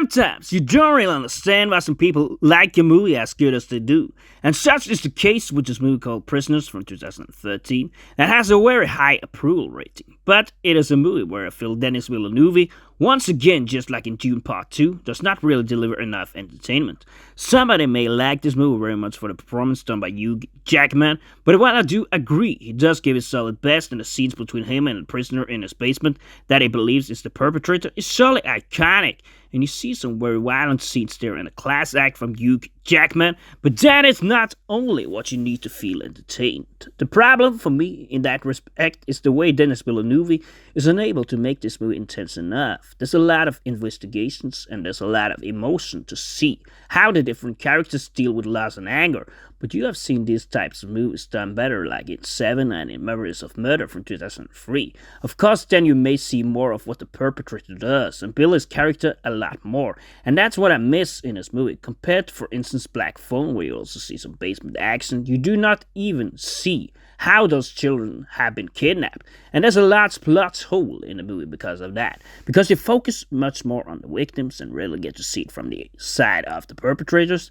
Sometimes you don't really understand why some people like a movie as good as they do, and such is the case with this movie called Prisoners from 2013 that has a very high approval rating. But it is a movie where I feel Denis Villenueve, once again just like in Dune Part Two, does not really deliver enough entertainment. Somebody may like this movie very much for the performance done by Hugh Jackman, but while I do agree he does give his solid best in the scenes between him and the prisoner in his basement that he believes is the perpetrator is solely iconic. And you see some very violent scenes there in a class act from Hugh Jackman, but that is not only what you need to feel entertained. The problem for me in that respect is the way Denis Villenueve is unable to make this movie intense enough. There's a lot of investigations and there's a lot of emotion to see how the different characters deal with loss and anger, but you have seen these types of movies done better like in Seven and in Memories of Murder from 2003. Of course, then you may see more of what the perpetrator does and build his character a lot more, and that's what I miss in this movie. Compared to, for instance, Black Phone, where you also see some basement action, you do not even see how those children have been kidnapped, and there's a large plot hole in the movie because of that, because you focus much more on the victims and really get to see it from the side of the perpetrators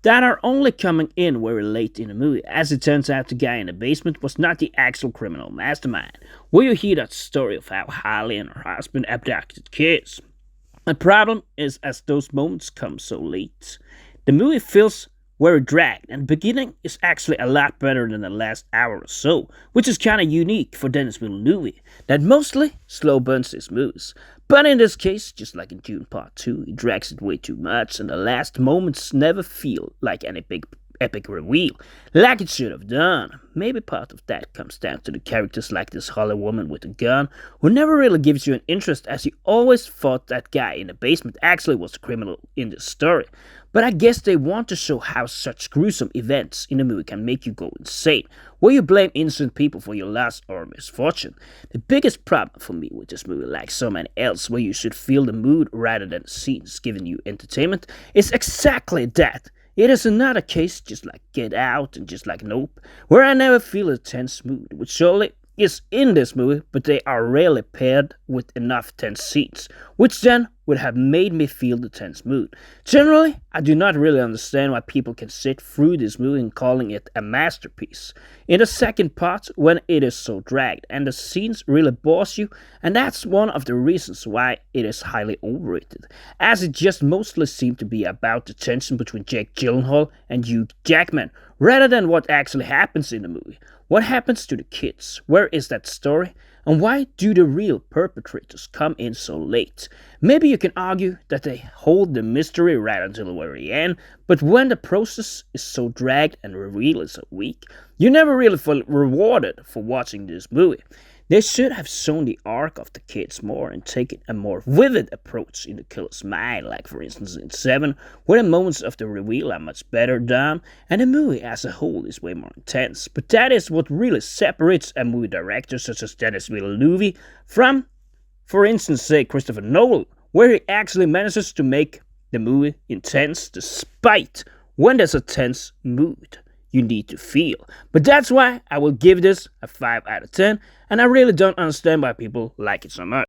that are only coming in very late in the movie. As it turns out, the guy in the basement was not the actual criminal mastermind, where you hear that story of how Harley and her husband abducted kids. The problem is, as those moments come so late, the movie feels very dragged, and the beginning is actually a lot better than the last hour or so, which is kinda unique for Denis Villenueve, that mostly slow burns his movies. But in this case, just like in Dune Part 2, he drags it way too much, and the last moments never feel like any big epic reveal, like it should have done. Maybe part of that comes down to the characters like this Holly woman with a gun, who never really gives you an interest, as you always thought that guy in the basement actually was the criminal in this story. But I guess they want to show how such gruesome events in a movie can make you go insane, where you blame innocent people for your loss or misfortune. The biggest problem for me with this movie, like so many else, where you should feel the mood rather than the scenes giving you entertainment, is exactly that. It is another case just like Get Out and just like Nope, where I never feel a tense mood, which surely is in this movie, but they are rarely paired with enough tense scenes, which then would have made me feel the tense mood. Generally, I do not really understand why people can sit through this movie and calling it a masterpiece. In the second part, when it is so dragged and the scenes really bores you, and that's one of the reasons why it is highly overrated, as it just mostly seemed to be about the tension between Jake Gyllenhaal and Hugh Jackman, rather than what actually happens in the movie. What happens to the kids? Where is that story? And why do the real perpetrators come in so late? Maybe you can argue that they hold the mystery right until the very end, but when the process is so dragged and the reveal is so weak, you never really feel rewarded for watching this movie. They should have shown the arc of the kids more and taken a more vivid approach in the killer's mind, like for instance in Seven, where the moments of the reveal are much better done, and the movie as a whole is way more intense. But that is what really separates a movie director such as Denis Villenueve from, for instance, say Christopher Nolan, where he actually manages to make the movie intense despite when there's a tense mood you need to feel. But that's why I will give this a 5 out of 10, and I really don't understand why people like it so much.